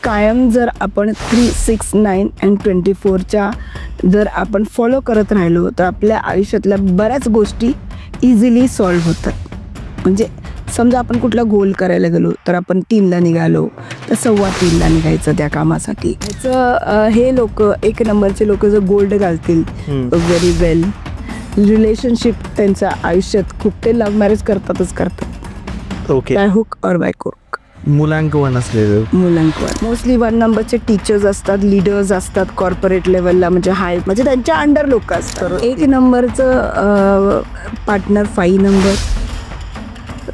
कायम जर आपण 3, 6, 9 and 24च्या जर आपण फॉलो करत राहिलो तर आपल्या आयुष्यातल्या बऱ्याच गोष्टी इझिली सॉल्व्ह होतात. म्हणजे समजा आपण कुठला गोल करायला गेलो तर आपण 3ला निघालो तर 3:15ला निघायचं त्या कामासाठी. ह्याचं हे लोक 1 नंबरचे लोक जर गोल्ड घालतील व्हेरी वेल. रिलेशनशिप त्यांच्या आयुष्यात खूप ते लव्ह मॅरेज करतातच करतात. ओके. बाय हुक और बाय क्रूक. मुलांकवन असलेले मोस्टली 1 नंबरचे टीचर्स असतात, लीडर्स असतात कॉर्पोरेट लेवलला, म्हणजे हाय म्हणजे त्यांच्या अंडर लोक असतात. 1 नंबरचं पार्टनर 5 नंबर,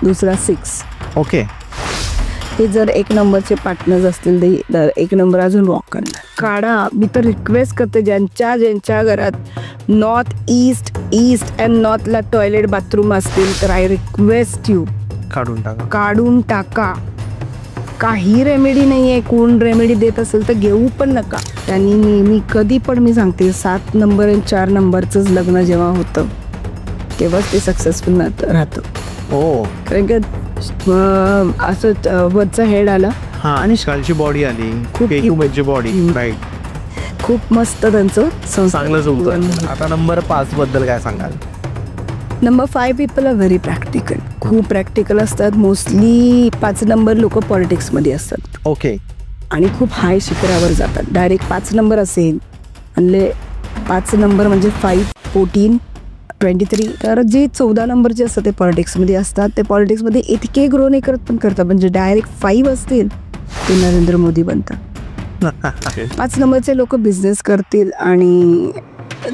दुसरा 6. ओके. हे जर 1 नंबरचे पार्टनर्स असतील तर 1 नंबर अजून वॉक करणार. काढा. मी तर रिक्वेस्ट करते ज्यांच्या घरात नॉर्थ ईस्ट अँड नॉर्थला टॉयलेट बाथरूम असतील तर आय रिक्वेस्ट यू काढून टाका. काही रेमेडी नाही आहे. कोण रेमेडी देत असेल तर घेऊ पण नका. त्यांनी नेहमी कधी पण मी सांगते 7 नंबर आणि 4 नंबरचंच लग्न जेव्हा होतं तेव्हाच ते सक्सेसफुल राहतं. कारण की असं वरचा हेड आला आणि खालची बॉडी आली, खूप बॉडी राईट. खूप मस्त त्यांचं चांगलं होतं. आता नंबर 5 बद्दल काय सांगाल? Number 5 people are very practical. खूप प्रॅक्टिकल असतात. मोस्टली 5 नंबर लोक पॉलिटिक्समध्ये असतात. ओके. आणि खूप हाय शिखरावर जातात. डायरेक्ट 5 नंबर असेल म्हणजे 5 नंबर म्हणजे 5, 14, 23. तर जे 14 नंबरचे असतात ते पॉलिटिक्समध्ये असतात. ते पॉलिटिक्समध्ये इतके ग्रो नाही करत पण करतात. म्हणजे डायरेक्ट 5 असतील ते नरेंद्र मोदी बनतात. 5 नंबरचे लोक बिझनेस करतील आणि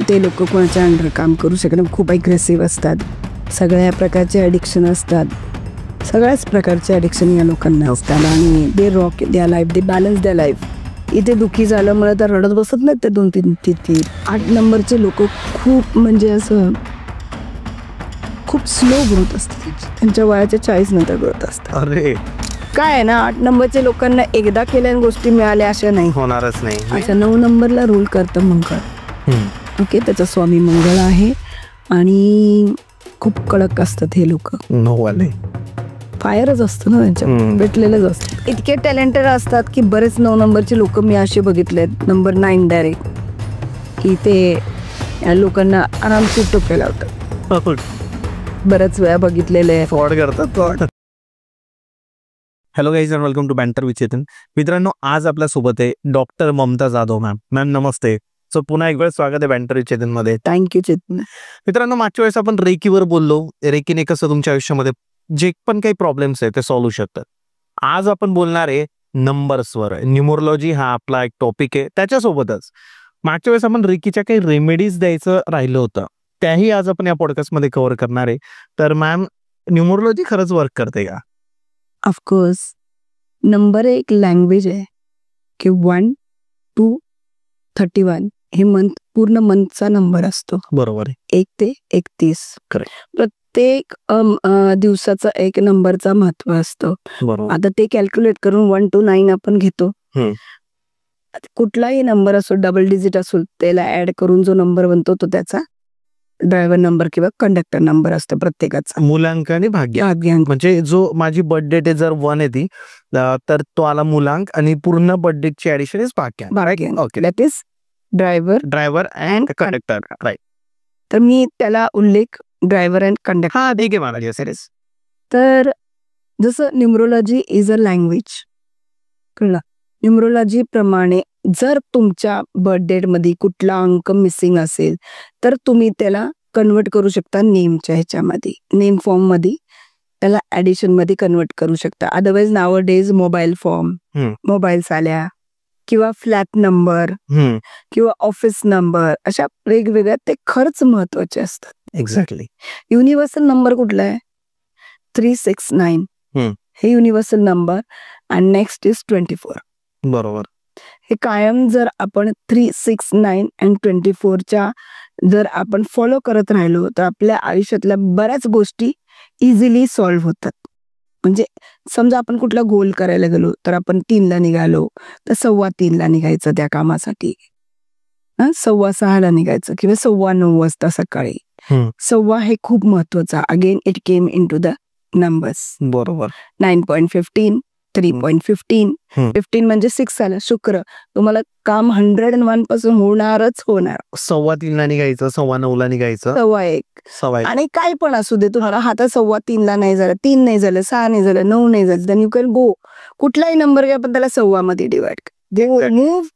ते लोक कोणाच्या अंडर काम करू शकत. खूप ॲग्रेसिव्ह असतात. सगळ्या प्रकारचे ॲडिक्शन असतात. सगळ्याच प्रकारचे ॲडिक्शन या लोकांना असतात. आणि दे रॉक द्या लाईफ, दे बॅलन्स द्या लाईफ. इथे दुःखी झालं मला तर रडत बसत नाहीत ते 2-3. 8 नंबरचे लोक खूप म्हणजे असं खूप स्लो ग्रोथ असते. त्यांच्या वयाच्या 40 नंतर ग्रोथ असतात. अरे काय आहे ना, 8 नंबरच्या लोकांना एकदा केल्याने गोष्टी मिळाल्या अशा नाही, होणारच नाही. अशा 9 नंबरला रूल करतं मंगळ. ओके. त्याचा स्वामी मंगळ आहे आणि खूप कडक असतात हे लोक. फायरच असतं ना त्यांच्या भेटलेलंच असतं. इतके टॅलेंटेड असतात की बरेच 9 नंबरचे लोक मी असे बघितलेत. नंबर 9 डायरेक्ट की ते या लोकांना आरामशीर टोक्या लावतात. बऱ्याच वेळा बघितलेलं आहे. फ्रॉड करतात. Hello guys and welcome to Banter with Chetan. मित्रांनो, आज आपल्या सोबत आहे डॉक्टर ममता जाधव मॅम. नमस्ते. सो पुन्हा एक वेळ स्वागत आहे बँटर विथ चेतन मध्ये. थँक्यू चेतन. मित्रांनो, मागच्या वेळेस आपण रेकीवर बोललो. रेकीने कसं तुमच्या आयुष्यामध्ये जे पण काही प्रॉब्लेम्स आहे ते सॉल्व्ह शकतात. आज आपण बोलणार आहे नंबर्सवर. न्यूमरोलॉजी हा आपला एक टॉपिक आहे. त्याच्यासोबतच मागच्या वेळेस आपण रेकीच्या काही रेमेडीज द्यायचं राहिलं होतं, त्याही आज आपण या पॉडकास्टमध्ये कव्हर करणार आहे. तर मॅम, न्यूमरोलॉजी खरंच वर्क करते का? ऑफकोर्स. नंबर एक लँग्वेज आहे की 1 to 31 हे पूर्ण मंथचा नंबर असतो. बरोबर आहे. 1 ते 31. प्रत्येक दिवसाचा 1 नंबरचा महत्व असतं. आता ते कॅल्क्युलेट करून 1 to 9 आपण घेतो. कुठलाही नंबर असो, डबल डिजिट असो, त्याला ऍड करून जो नंबर बनतो तो त्याचा ड्रायव्हर नंबर किंवा कंडक्टर नंबर असतो प्रत्येकाचा. मूलांक आणि भाग्यांक. म्हणजे जो माझी बर्थ डेट आहे जर 1 येते तर तो आला मूलांक आणि पूर्ण बर्थ डेटची ऍडिशन इज भाग्यांक. Okay. That is driver and conductor. Right. तर मी त्याला उल्लेख ड्रायव्हर अँड कंडक्टर. हा ठीक आहे मला. तर जसं न्यूमरोलॉजी इज अ लँग्वेज, कळलं. न्यूमरोलॉजी प्रमाणे जर तुमच्या बर्थ डेट मध्ये कुठला अंक मिसिंग असेल तर तुम्ही त्याला कन्वर्ट करू शकता नेमच्या ह्याच्यामध्ये, नेम फॉर्म मध्ये त्याला ऍडिशन मध्ये कन्वर्ट करू शकता. अदरवाईज नाव डेज मोबाईल्स आल्या किंवा फ्लॅट नंबर किंवा ऑफिस नंबर, अशा वेगवेगळ्या ते खरंच महत्वाचे असतात. एक्झॅक्टली. युनिव्हर्सल नंबर कुठला आहे? 3, 6, 9 हे युनिव्हर्सल नंबर आणि नेक्स्ट इज 24. बरोबर. हे कायम जर आपण 3, 6, 9 and 24च्या जर आपण फॉलो करत राहिलो तर आपल्या आयुष्यातल्या बऱ्याच गोष्टी इझिली सॉल्व्ह होतात. म्हणजे समजा आपण कुठला गोल करायला गेलो तर आपण 3ला निघालो तर 3:15ला निघायचं त्या कामासाठी. 6:15ला निघायचं किंवा 9:15 वाजता सकाळी. 9:15 हे खूप महत्वाचं. Again it came into the numbers. बरोबर. 9.15 3.15. 15 म्हणजे 6 आलं शुक्र. तुम्हाला काम 101 पासून होणारच होणार. 3:15 निघायचं, 9:15 निघायचं, 1:15. आणि काय पण असू दे, तुम्हाला हातात 3:15 नाही झालं, 3 नाही झालं, 6 नाही झालं, 9 नाही झालं, देन यू कॅन गो. कुठलाही नंबर घ्या पण त्याला 1/4 मध्ये डिवाइड करा. Move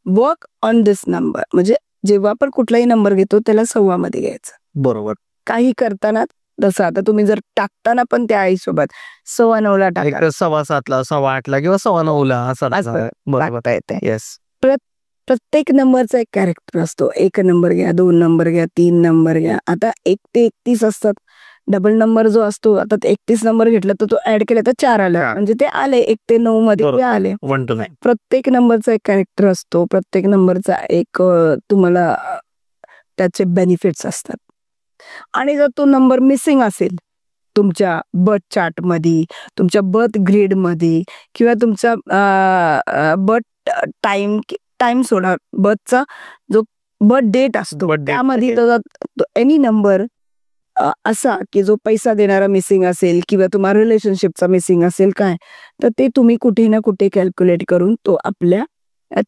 work on this number. म्हणजे जेव्हा पण कुठलाही नंबर घेतो त्याला 1/4 मध्ये घ्यायचं. बरोबर. काही करताना तसं आता तुम्ही जर टाकताना पण त्या आईसोबत 9:15 टाका, 7:15 8:15 किंवा 9:15 असं टाकता येते. येस. प्रत्येक नंबरचा एक कॅरेक्टर असतो. 1 नंबर घ्या, 2 नंबर घ्या, 3 नंबर घ्या. आता 1 ते 31 असतात. डबल नंबर जो असतो, आता 31 नंबर घेतला तर तो ऍड केला तर 4 आला, म्हणजे ते आले 1 ते 9 मध्ये ते आले. 1 to 9. प्रत्येक नंबरचा एक कॅरेक्टर असतो. प्रत्येक नंबरचा एक तुम्हाला त्याचे बेनिफिट्स असतात. आणि जर तो नंबर मिसिंग असेल तुमच्या बर्थ चार्ट मध्ये, तुमच्या बर्थ ग्रीड मध्ये, किंवा तुमचा बर्थ टाइम सोडा, बर्थचा जो बर्थ डेट असतो त्यामध्ये एनी नंबर असा की जो पैसा देणारा मिसिंग असेल किंवा तुम्हाला रिलेशनशिपचा मिसिंग असेल काय, तर ते तुम्ही कुठे ना कुठे कॅल्क्युलेट करून तो आपल्या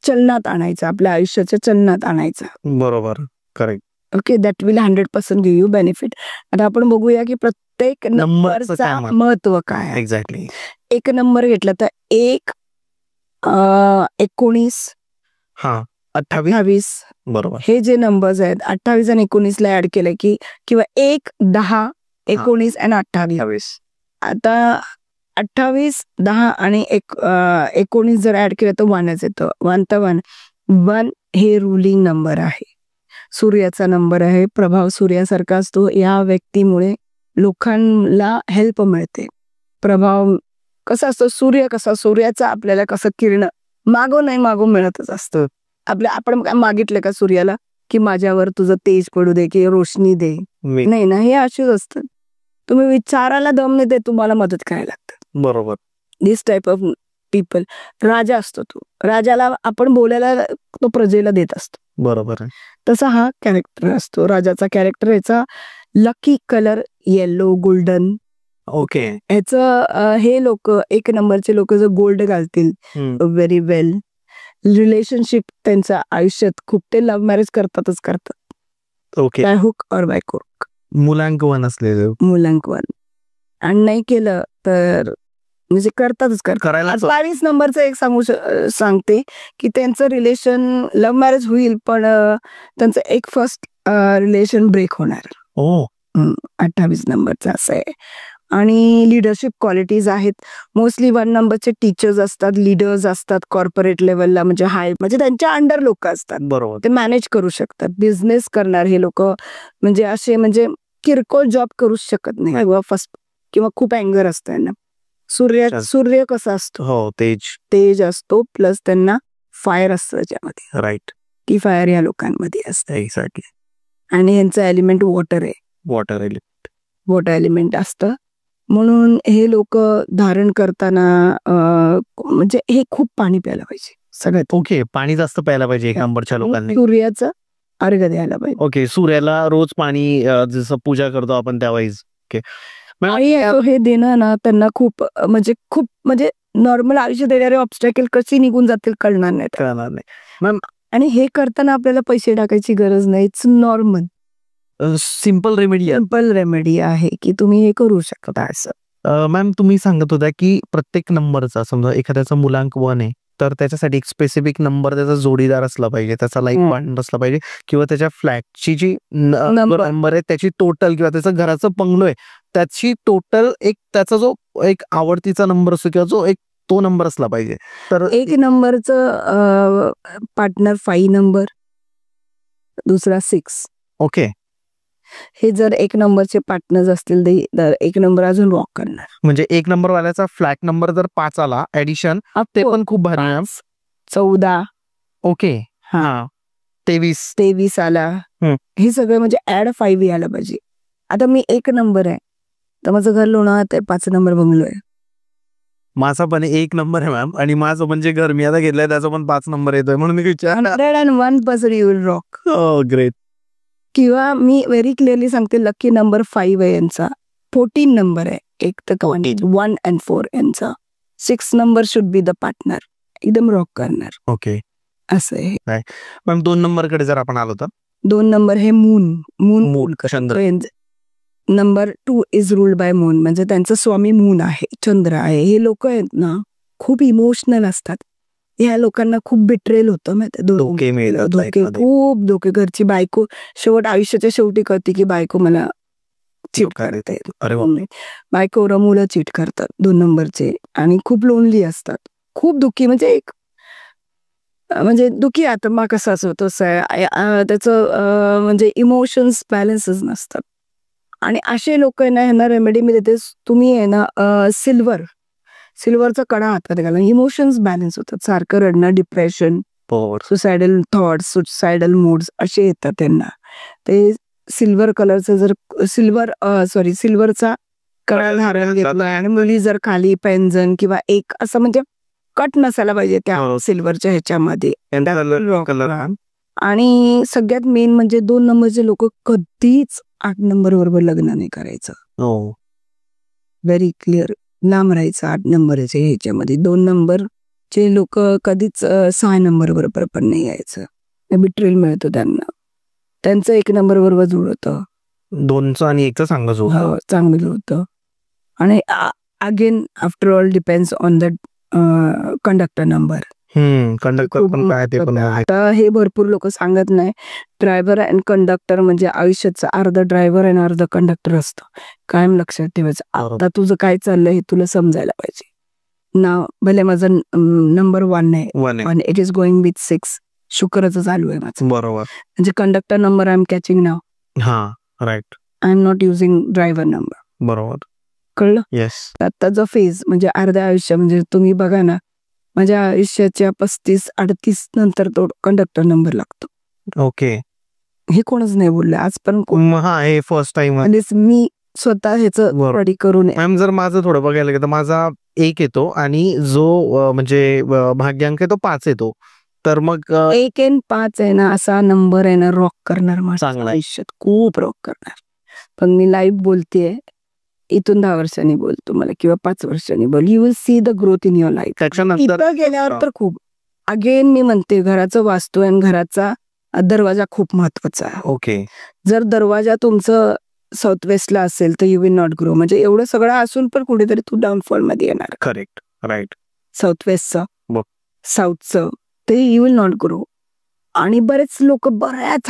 चलनात आणायचा, आपल्या आयुष्याच्या चलनात आणायचा. बरोबर. Correct. Okay, that will 100% give you benefit. आता आपण बघूया की प्रत्येक नंबरचा महत्व काय आहे. एक्झॅक्टली. 1 नंबर घेतला तर 1, 19, 28. बरोबर. हे जे नंबर्स आहेत 28 आणि 19 ला ऍड केले की, किंवा 1, 10, 19 आणि 28. आता 28, 10 आणि 19 जर ऍड केलं तर 1च येतं. 1 तर 1 हे रुलिंग नंबर आहे, सूर्याचा नंबर आहे. प्रभाव सूर्यासारखा असतो. या व्यक्तीमुळे लोकांना हेल्प मिळते. प्रभाव कसा असतो, सूर्य कसा, सूर्याचा आपल्याला कसं किरण मागो नाही मागो मिळतच असतं. आपण काय मागितलं का सूर्याला की माझ्यावर तुझं तेज पडू दे की रोशनी दे? नाही ना, हे अशीच असतं. तुम्ही विचाराला दम नाही देत, तुम्हाला मदत करायला लागतं. बरोबर. दिस टाइप ऑफ पीपल. राजा असतो तो, राजाला आपण बोलायला तो प्रजेला देत असतो. बरोबर. तसा हा कॅरेक्टर असतो राजाचा कॅरेक्टर. याचा lucky colour yellow, golden. Okay. ह्याचं हे लोक 1 नंबरचे लोक जर गोल्ड घालतील व्हेरी वेल. रिलेशनशिप त्यांच्या आयुष्यात खूप, ते लव्ह मॅरेज करतातच करतात. ओके. बाय हुक और बाय क्रूक. मुलांक 1 असलेलं, मुलांक 1. आणि नाही केलं तर म्हणजे करतातच करायला. 22 नंबरचं एक सांगते की त्यांचं रिलेशन लव्ह मॅरेज होईल पण त्यांचं एक फर्स्ट रिलेशन ब्रेक होणार. 28 नंबरचं असं आहे. आणि लिडरशिप क्वालिटीज आहेत. मोस्टली 1 नंबरचे टीचर्स असतात, लीडर्स असतात कॉर्पोरेट लेवलला, म्हणजे हाय, म्हणजे त्यांच्या अंडर लोक असतात. बरोबर. ते मॅनेज करू शकतात. बिझनेस करणार हे लोक, म्हणजे असे म्हणजे किरकोळ जॉब करू शकत नाही फर्स्ट, किंवा खूप अँगर असतं यांना. सूर्य कसा असतो, हो, तेज असतो, प्लस त्यांना फायर असतं त्याच्यामध्ये. राईट. की फायर या लोकांमध्ये असतं. एक्झॅक्टली. आणि यांचं एलिमेंट वॉटर आहे. वॉटर एलिमेंट असतं. म्हणून हे लोक धारण करताना म्हणजे हे खूप पाणी प्यायला पाहिजे सगळ्यात. ओके. पाणी जास्त प्यायला पाहिजे 1 नंबरच्या लोकांनी. सूर्याचं अर्घ्य द्यायला पाहिजे. ओके. सूर्याला रोज पाणी, जसं पूजा करतो आपण त्यावेळेस. ओके. हे देणं ना त्यांना खूप म्हणजे नॉर्मल आयुष्य देणारे ऑब्स्टॅकल कशी निघून जातील कळणार नाही. मॅम, आणि हे करताना आपल्याला पैसे टाकायची गरज नाही. इट्स नॉर्मल, सिम्पल रेमेडी आहे की तुम्ही हे करू शकता असं. मॅम, तुम्ही सांगत होता की प्रत्येक नंबरचा, समजा एखाद्याचा मुलांक 1 आहे तर त्याच्यासाठी एक स्पेसिफिक नंबर त्याचा जोडीदार असला पाहिजे, त्याचा लाईफ पार्टनर असला पाहिजे, किंवा त्याच्या फ्लॅटची जी नंबर आहे त्याची टोटल, किंवा त्याचं घराचं बंगलो आहे त्याची टोटल, एक त्याचा जो एक आवडतीचा नंबर असतो किंवा जो एक तो नंबर असला पाहिजे. तर 1 नंबरचं पार्टनर 5 नंबर, दुसरा 6. ओके. हे जर 1 नंबरचे पार्टनर्स असतील तर 1 नंबर अजून रॉक करणार. म्हणजे 1 नंबर वाल्याचा फ्लॅट नंबर जर 5 आला ऍडिशन, ते पण खूप भारी. 14. ओके. हा. 23 आला. हे सगळं म्हणजे ऍड 5 यायला पाहिजे. आता मी 1 नंबर आहे तर माझं घर लोणावळ्यात आहे, 5 नंबर बंगलो आहे. माझा पण 1 नंबर आहे मॅम, आणि माझं म्हणजे घर मी आता घेतलंय त्याचा पण 5 नंबर येतोय, म्हणून मी विचारणार. 101% यू विल रॉक. ग्रेट. किंवा मी व्हेरी क्लिअरली सांगते, लकी नंबर 5 आहे यांचा. 14 नंबर आहे, एक तर 1 and 4 यांचा. 6 number should be the partner. एकदम रॉक करणार ओके असं आहे. मॅम 2 नंबरकडे जर आपण आलो तर 2 नंबर हे moon moon, Chandra. Number 2 is ruled by moon, म्हणजे त्यांचं स्वामी मून आहे, चंद्र आहे. हे लोक आहेत ना खूप इमोशनल असतात. ह्या लोकांना खूप बिट्रेल होतं माहिती, धोके मिळतात धोके, लाईफमध्ये. खूप धोके. घरची बायको आयुष्याच्या शेवटी कळते की बायको मला चीट करते. अरे वा. बायकोवर मुलं चीट करतात 2 नंबरचे आणि खूप लोनली असतात, खूप दुःखी. म्हणजे दुःखी आत्मा कसा असतो तसं आहे त्याचं. म्हणजे इमोशन्स बॅलन्सच नसतात. आणि असे लोक आहे ना, ह्यांना रेमेडी मी देते. तुम्ही आहे ना सिल्वरचा कडा हातात घाला, इमोशन्स बॅलन्स होतात. सारखं रडणं, depression, suicidal thoughts, suicidal moods असे येतात त्यांना. ते सिल्वर कलरचं जर सिल्वरचा कडा धारण घेतला आणि मुली जर खाली पेंजन किंवा एक असं म्हणजे कट नसायला पाहिजे त्या सिल्वरच्या ह्याच्यामध्ये. आणि सगळ्यात मेन म्हणजे 2 नंबरचे लोक कधीच 8 नंबर बरोबर लग्न नाही करायचं. व्हेरी क्लिअर, लांब राहायचं 8 नंबरचे ह्याच्यामध्ये. 2 नंबरचे लोक कधीच 6 नंबर बरोबर पण नाही यायचं. बिट्रेल मिळतो त्यांना. त्यांचं 1 नंबर बरोबर जुळतं, 2चं आणि 1चं चांगलं जुळतं. चांगलं जुळतं. आणि again after all depends on the conductor number. Conductor पण काय ते पण आहे. आता हे भरपूर लोक सांगत नाही. ड्रायव्हर अँड कंडक्टर म्हणजे आयुष्याचं अर्ध ड्रायव्हर आणि अर्ध कंडक्टर असतं. कायम लक्षात ठेवायचं. आता तुझं काय चाललंय हे तुला समजायला पाहिजे. ना भले माझं नंबर 1 आहे, इट इज गोइंग विथ 6. शुक्रचं चालू आहे माझं. बरोबर. म्हणजे conductor number I am catching नाव. Right. I am not using driver number. बरोबर. कळलं? येस. आत्ताचा फेज म्हणजे अर्ध्या आयुष्य, म्हणजे तुम्ही बघा ना, माझ्या आयुष्याच्या 35-38 नंतर तो कंडक्टर नंबर लागतो. ओके. हे कोणच नाही बोललं आज पण. हे फर्स्ट टाइम. मी स्वतः ह्याचं स्टडी करून. मॅम जर माझं थोडं बघायला गेलं तर माझा 1 येतो आणि जो म्हणजे भाग्यांक आहे तो 5 येतो. तर मग 1 आणि 5 आहे ना असा नंबर आहे ना, रॉक करणार माझ्या आयुष्यात, खूप रॉक करणार. पण मी लाईव्ह बोलतेय, इथून 10 वर्षांनी बोल तुम्हाला किंवा 5 वर्षांनी बोल, you will see the growth in your life. तिथं गेल्यावर तर खूप. अगेन मी म्हणते, घराचं वास्तू आणि घराचा दरवाजा खूप महत्वाचा आहे. ओके. जर दरवाजा तुमचं साऊथ वेस्टला असेल तर यू विल नॉट ग्रो. म्हणजे एवढं सगळं असून पण कुठेतरी तू डाऊनफॉल मध्ये येणार. करेक्ट. राईट. साऊथ वेस्टचं, साऊथचं, ते यू विल नॉट ग्रो. आणि बरेच लोक,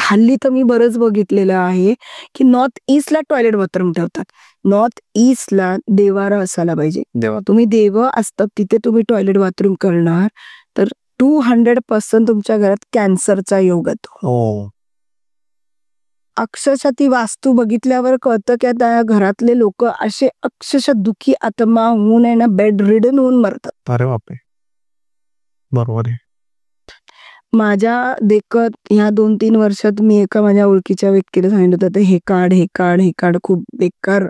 हल्ली तर मी बरंच बघितलेलं आहे की नॉर्थ ईस्टला टॉयलेट बाथरूम ठेवतात. नॉर्थ ईस्टला देवारा असायला पाहिजे. तुम्ही देव असतात तिथे तुम्ही टॉयलेट बाथरूम करणार तर 200% तुमच्या घरात कॅन्सरचा योग येतो. अक्षरशः ती वास्तू बघितल्यावर कळतं की त्या घरातले लोक असे अक्षरशः दुःखी आत्मा होऊन आहे ना, बेड रिडन होऊन मरतात. अरे बापरे. बरोबर आहे. माझ्या देखत ह्या 2-3 वर्षात मी एका माझ्या ओळखीच्या व्यक्तीला सांगितलं होतं, हे काढ, खूप बेकार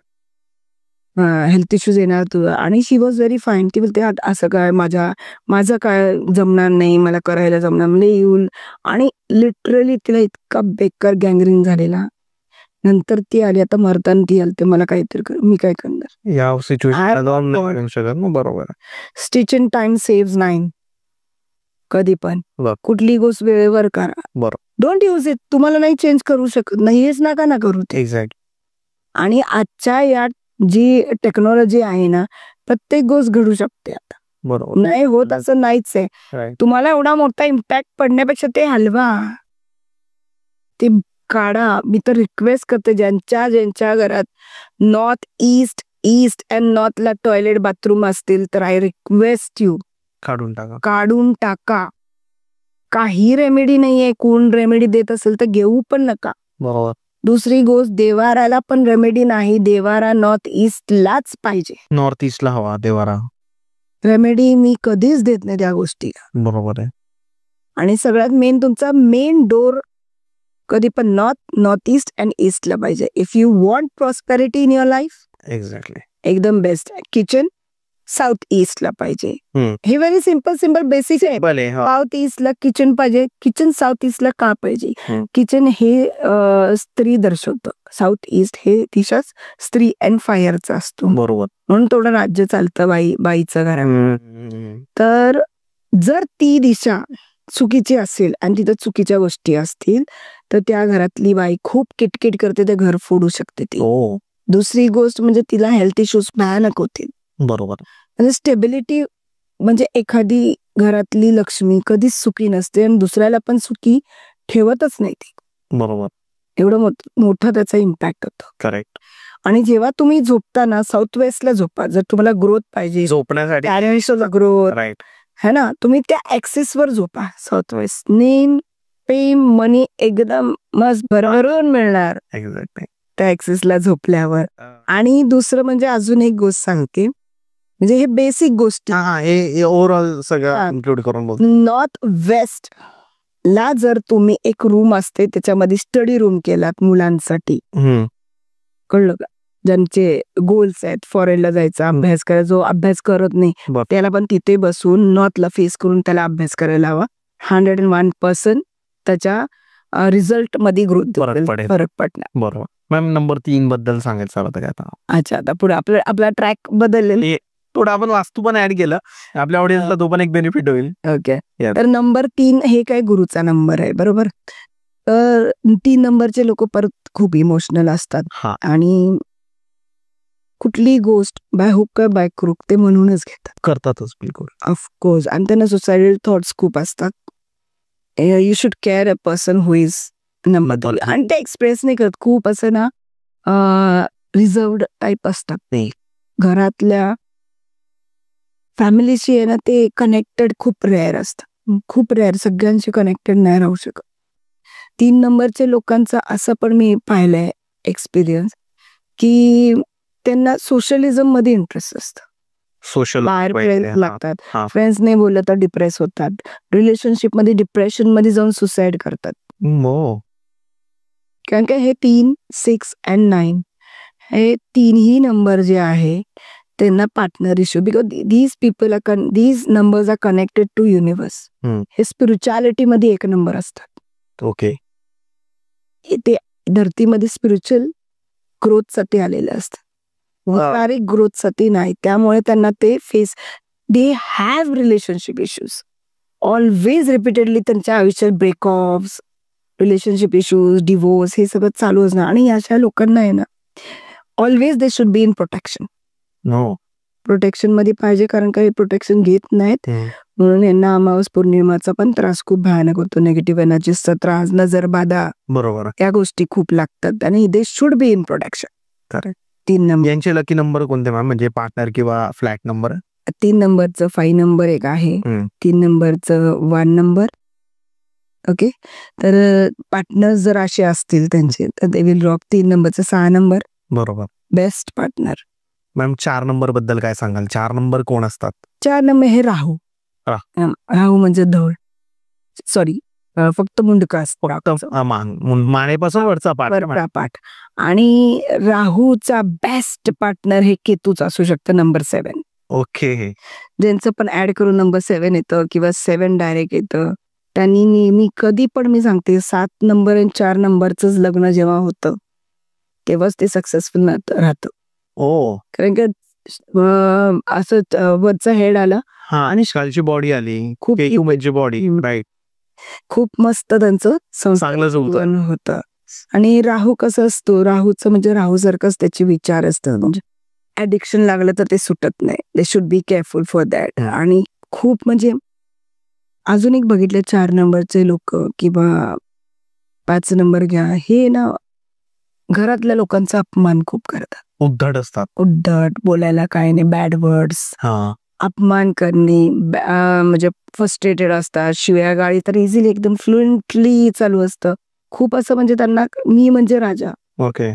हेल्थ इश्यूज येणार तुझं. आणि शी वॉज व्हेरी फाईन. ती बोलते असं काय, माझं काय जमणार नाही, मला करायला जमणार म्हणजे येऊन. आणि लिटरली तिला इतका बेकार गँग्रीन झालेला. नंतर ती आली, आता मरताना ती आली, मला काहीतरी कर, मी काय करणार या सिच्युएशन. बरोबर. Stitch in time saves 9. कधी पण कुठली गोष्ट वेळेवर करा. बरोबर. Don't use it. तुम्हाला नाही चेंज करू शकत, नाही हेच नका ना करू ते. एक्झॅक्ट. आणि आजच्या या जी टेक्नॉलॉजी आहे ना, प्रत्येक गोष्ट घडू शकते आता. बरोबर. नाही होत असं नाहीच आहे. तुम्हाला एवढा मोठा इम्पॅक्ट पडण्यापेक्षा ते हलवा, ते काढा. मी तर रिक्वेस्ट करते, ज्यांच्या घरात नॉर्थ ईस्ट अँड नॉर्थला टॉयलेट बाथरूम असतील तर आय रिक्वेस्ट यू, काढून टाका. काही रेमेडी नाहीये. कोण रेमेडी देत असेल तर घेऊ पण नका. बरोबर. दुसरी गोष्ट, देवाराला पण रेमेडी नाही. देवारा नॉर्थ ईस्टलाच पाहिजे. नॉर्थ ईस्टला हवा देवारा. रेमेडी मी कधीच देत नाही त्या गोष्टीला. बरोबर आहे. आणि सगळ्यात मेन, तुमचा मेन डोर कधी पण नॉर्थ ईस्ट अँड ईस्टला पाहिजे. If you want prosperity in your life, exactly, एकदम बेस्ट. किचन साऊथ ईस्टला पाहिजे. हम्म. हे व्हेरी सिम्पल बेसिक आहे. भले साऊथ ईस्टला किचन पाहिजे. किचन साऊथ ईस्टला का पाहिजे? हम्म. किचन हे स्त्री दर्शवतं. साऊथ ईस्ट हे दिशा स्त्री अँड फायरचा असतो, बरोबर. म्हणून थोडं राज्य चालतं बाईचं घरामध्ये. तर जर ती दिशा चुकीची असेल आणि तिथं चुकीच्या गोष्टी असतील तर त्या घरातली बाई खूप किटकिट करते, ते घर फोडू शकते ती. दुसरी गोष्ट म्हणजे तिला हेल्थ इश्यूज भयानक होतील. बरोबर. म्हणजे स्टेबिलिटी म्हणजे एखादी घरातली लक्ष्मी कधीच सुखी नसते आणि दुसऱ्याला पण सुखी ठेवतच नाही ती. बरोबर. एवढं मोठा त्याचा इम्पॅक्ट होतो. करेक्ट. आणि जेव्हा तुम्ही झोपताना साऊथ वेस्टला झोपा. जर तुम्हाला ग्रोथ पाहिजे, झोपण्यासाठी ग्रोथ राईट है ना, तुम्ही त्या ऍक्सिस वर झोपा. साऊथ वेस्ट नेम पेम मनी एकदम मस्त भरभरून मिळणार एक्झॅक्टली त्या ऍक्सिसला झोपल्यावर. आणि दुसरं म्हणजे अजून एक गोष्ट सांगते, म्हणजे हे बेसिक गोष्ट हे ओव्हरऑल सगळं इन्क्लूड करून बोल. नॉर्थ वेस्ट ला जर तुम्ही एक रूम असते त्याच्यामध्ये स्टडी रूम केलात मुलांसाठी, कळलं का, ज्यांचे गोल्स आहेत फॉरेनला जायचा अभ्यास करायचा, जो अभ्यास करत नाही त्याला पण तिथे बसून नॉर्थला फेस करून त्याला अभ्यास करायला हवा. 101% त्याच्या रिझल्ट मध्ये ग्रोथ फरक पडणार. बरोबर. मॅम नंबर 3 बद्दल सांगायचं होतं काय आता? अच्छा, आता पुढे आपला ट्रॅक बदललेला, थोडं आपण वास्तू पण ऍड केलं, आपल्या ऑडियन्सला तो पण एक बेनिफिट होईल. ओके. तर नंबर 3 हे काय गुरुचा नंबर आहे, बरोबर. तर 3 नंबरचे लोक परत खूप इमोशनल असतात आणि कुठली गोष्ट बाय हुक किंवा बाय क्रूक ते म्हणूनच करतातच बिलकुल ऑफकोर्स. आणि त्यांना सुसायडल थॉट्स खूप असतात. You should care a person who is number 3. आणि ते एक्सप्रेस नाही करत, खूप असं ना रिझर्वड टाईप असतात. घरातल्या फॅमिलीशी आहे ना ते कनेक्टेड खूप रेअर असतात, खूप रेअर, सगळ्यांशी कनेक्टेड नाही राहू शकत. 3 नंबरचे लोकांचा असं पण मी पाहिलंय एक्सपिरियन्स की त्यांना सोशलिझम मध्ये इंटरेस्ट असतं. सोशल बाहेर लागतात, फ्रेंड्स नाही बोललं तर डिप्रेस होतात, रिलेशनशिप मध्ये डिप्रेशन मध्ये जाऊन सुसाईड करतात. कारण की हे 3, 6 अँड 9 हे तीनही नंबर जे आहे त्यांना partner issue, because these numbers are connected to universe. हे स्पिरिच्युअलिटी मध्ये एक नंबर असतात. ओके. ते धरतीमध्ये स्पिरिच्युअल ग्रोथ साठी आलेले असतात, शारीरिक ग्रोथ साठी नाही. त्यामुळे त्यांना ते they have relationship issues always repeatedly. त्यांच्या आयुष्यात ब्रेकऑफ्स, रिलेशनशिप इश्यूज, डिवोर्स हे सगळं चालू असणार. आणि अशा लोकांना आहे ना always they should be in protection. Protection मध्ये पाहिजे, कारण काही प्रोटेक्शन घेत नाहीत म्हणून यांना अमावस पौर्णिमाचा पण त्रास खूप भयानक होतो. निगेटिव्ह एनर्जीचा त्रास, नजर बाधा, बरोबर, त्या गोष्टी खूप लागतात आणि they should be in protection. Correct. 3 number यांचे लकी नंबर कोणते मॅम, म्हणजे पार्टनर किंवा फ्लॅट नंबर? 3 नंबरचं 5 नंबर एक आहे, 3 नंबरचं 1 नंबर. ओके. तर पार्टनर जर असे असतील त्यांचे तर दे विल रॉक. 3 नंबरचं 6 नंबर, बरोबर, बेस्ट पार्टनर. मॅम 4 नंबर बद्दल काय सांगाल? 4 नंबर कोण असतात? 4 नंबर हे राहू. राहू म्हणजे धड, सॉरी फक्त मुंडका असतो, मानेपासून वरचा पाठ. आणि राहूचा बेस्ट पार्टनर हे केतूच असू शकतं, नंबर 7. ओके. ज्यांचं पण ऍड करून नंबर 7 येतं किंवा 7 डायरेक्ट येतं, त्यांनी नेहमी कधी पण मी सांगते 7 नंबर आणि 4 नंबरच लग्न जेव्हा होतं तेव्हाच ते सक्सेसफुल राहतं. कारण की असं वरचा हेड आला आणि खालची बॉडी आली, खूप बॉडी, राईट, खूप मस्त त्यांचं चांगलं होतं. आणि राहू कसं असतो, राहूचं म्हणजे राहू सारखंच त्याचे विचार असतात, म्हणजे ऍडिक्शन लागलं तर ते सुटत नाही. They should be careful for that. आणि खूप म्हणजे अजून एक बघितले 4 नंबरचे लोक किंवा 5 नंबर घ्या, हे ना घरातल्या लोकांचा अपमान खूप करतात, उद्धट असतात, उद्धट, बोलायला काय नाही, बॅड वर्ड्स, अपमान करणे, म्हणजे फ्रस्ट्रेटेड असतात, शिव्या गाळी तर इझिली एकदम फ्लुएंटली चालू असतं. खूप असं म्हणजे त्यांना मी म्हणजे राजा, ओके,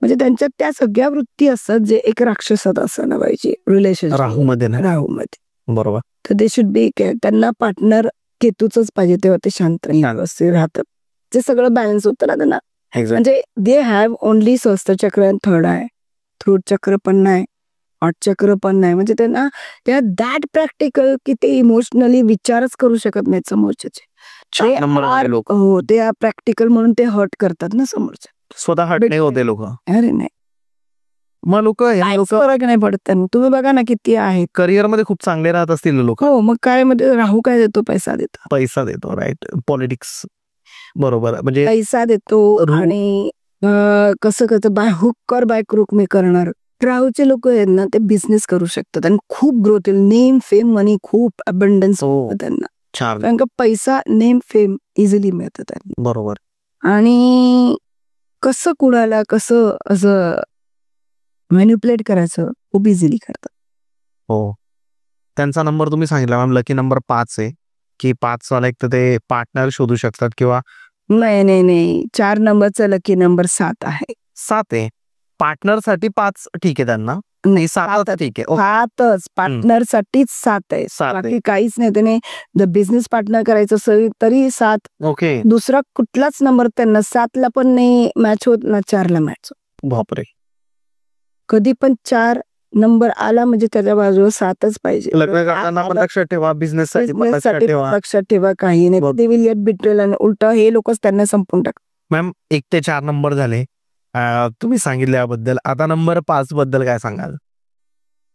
म्हणजे त्यांच्यात त्या सगळ्या वृत्ती असतात जे एक राक्षसात असणं पाहिजे रिलेशनशिप राहूमध्ये. बरोबर. तर दे शुड बी, त्यांना पार्टनर केतूच पाहिजे, तेव्हा ते शांत व्यवस्थित राहतात, जे सगळं बॅलन्स होतं ना त्यांना. म्हणजे दे हॅव ओनली सहस्त्र चक्र अँड थर्ड आय, थ्रोट चक्र पण नाही, चक्र पण नाही, म्हणजे त्यांना त्या दॅट प्रॅक्टिकल की ते इमोशनली विचारच करू शकत नाहीत समोरच्याचे. चार नंबर वाले लोक. हो, ते प्रॅक्टिकल म्हणून ते हर्ट करतात ना समोरच्या. स्वतः हट नाही होते लोक. अरे नाही, मग लोक फरक नाही पडत त्यांना. तुम्ही बघा ना किती आहेत करिअर मध्ये खूप चांगले राहत असतील लोक. हो, मग काय मध्ये राहू काय देतो, पैसा देतो. पैसा देतो, राईट. पॉलिटिक्स बरोबर, म्हणजे पैसा देतो आणि कसं करतं, बाय हुक और बाय क्रूक मी करणार. राहूचे लोक आहेत ना, ते बिझनेस करू शकतात आणि खूप ग्रोथ येईल. नेम, फेम, मनी खूप अबंडन्स त्यांना. छान. कारण का पैसा, नेम, फेम इझिली मिळतं त्यांना. बरोबर. आणि कसं कुणाला कसं असं मॅन्युप्युलेट करायचं खूप इझिली करतात. हो, त्यांचा नंबर तुम्ही सांगितला मॅम, लकी नंबर 5 आहे की 5 वाला एक तर ते पार्टनर शोधू शकतात किंवा नाही 4 नंबरचा लकी नंबर 7 आहे. 7 आहे पार्टनर साठी. 5 ठीक आहे त्यांना. नाही 7 ठीक आहे. 7च पार्टनर साठीच 7 आहे. 7 आहे. बाकी काहीच नाही. त्याने जर बिझनेस पार्टनर करायचं असेल तरी 7. ओके. दुसरा कुठलाच नंबर त्यांना 7 ला पण नाही मॅच होत ना 4 ला मॅच होत. बापरे. कधी पण 4 नंबर आला म्हणजे त्याच्या बाजूला 7च पाहिजे. लग्न करताना पण लक्षात ठेवा, बिझनेस साठी पण लक्षात साठी ठेवा. लक्षात ठेवा, काही नाही. दे विल गेट बिट्रेल आणि उलट हे लोकच त्यांना संपून टाक. मॅम 1 ते 4 नंबर झाले तुम्ही सांगितल्याबद्दल. आता नंबर 5 बद्दल काय सांगाल?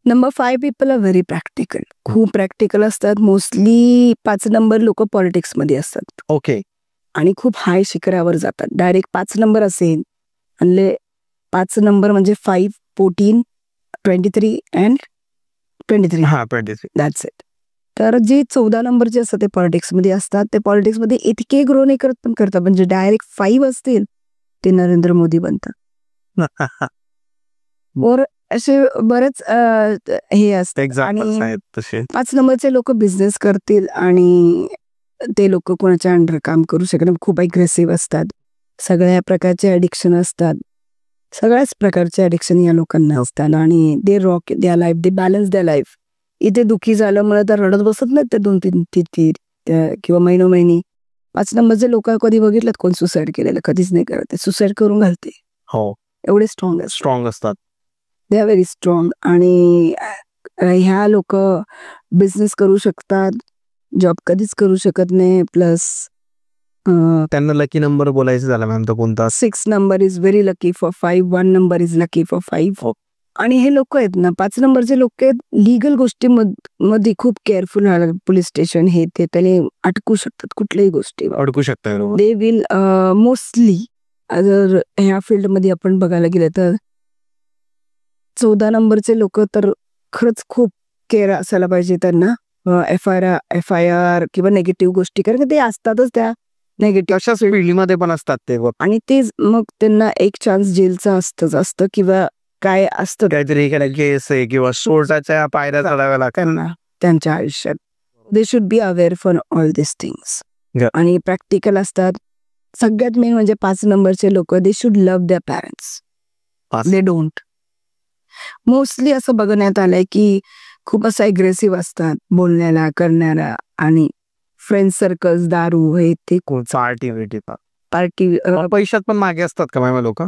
Number 5 people are very practical. खूप प्रॅक्टिकल असतात. मोस्टली 5 नंबर लोक पॉलिटिक्स मध्ये असतात. ओके. आणि खूप हाय शिखरावर जातात. डायरेक्ट 5 नंबर असेल आणि 5 नंबर म्हणजे 5, 14, 23 अँड 23. हा 23. That's it. तर जे 14 नंबरचे असतात ते पॉलिटिक्स मध्ये असतात. ते पॉलिटिक्स मध्ये इतके ग्रो नाही करत पण करतात. म्हणजे डायरेक्ट 5 असतील ते नरेंद्र मोदी बनतात. और असे बरेच हे असतात. आणि 5 नंबरचे लोक बिझनेस करतील आणि ते लोक कोणाच्या अंडर काम करू शकतात. खूप अग्रेसिव्ह असतात. सगळ्या प्रकारचे ॲडिक्शन असतात. सगळ्याच प्रकारचे ॲडिक्शन या लोकांना असतात. आणि दे रॉक द्या लाईफ, दे बॅलन्स द्या लाईफ. इथे दुःखी झालं मला तर रडत बसत नाहीत ते 2-3 किंवा महिनोमहिनी. 5 नंबरचे लोक कधी बघितलं कोण सुसाईड केलेलं? कधीच नाही करत. ते सुसाईड करून घालते. हो, एवढे स्ट्रॉंग असतात. They are very strong. आणि ह्या लोक बिझनेस करू शकतात, जॉब कधीच करू शकत नाही. प्लस त्यांना लकी नंबर बोलायचं झालं मॅम तर कोणता? 6 number is very lucky for 5. 1 number is lucky for 5. आणि हे लोक आहेत ना 5 नंबरचे लोक आहेत लिगल गोष्टीमध्ये खूप केअरफुल राहतात. पोलीस स्टेशन हे ते त्याने अटकू शकतात कुठल्याही गोष्टी अडकू शकतात. They will mostly. जर ह्या फील्डमध्ये आपण बघायला गेलं तर 14 नंबरचे लोक तर खरंच खूप केअर असायला पाहिजे त्यांना. FIR किंवा नेगेटिव्ह गोष्टी, कारण ते असतातच त्या नेगेटिव्ह अशाच फील्डमध्ये पण असतात ते. आणि तेच मग त्यांना एक चान्स जेलचं असतं किंवा काय असतं काहीतरी केस आहे किंवा कोर्टाच्या पायऱ्या चढाव्या लागतात त्यांच्या आयुष्यात. They should be aware for all this things. आणि प्रॅक्टिकल असतात. सगळ्यात मेन म्हणजे 5 नंबरचे लोक they should love there parents. They don't. Mostly असं बघण्यात आलंय की खूप असं अग्रेसिव्ह असतात बोलण्याला करण्याला. आणि फ्रेंड सर्कल्स, दारू हे ते पार्टी पैशात पण मागे असतात का मॅम लोक?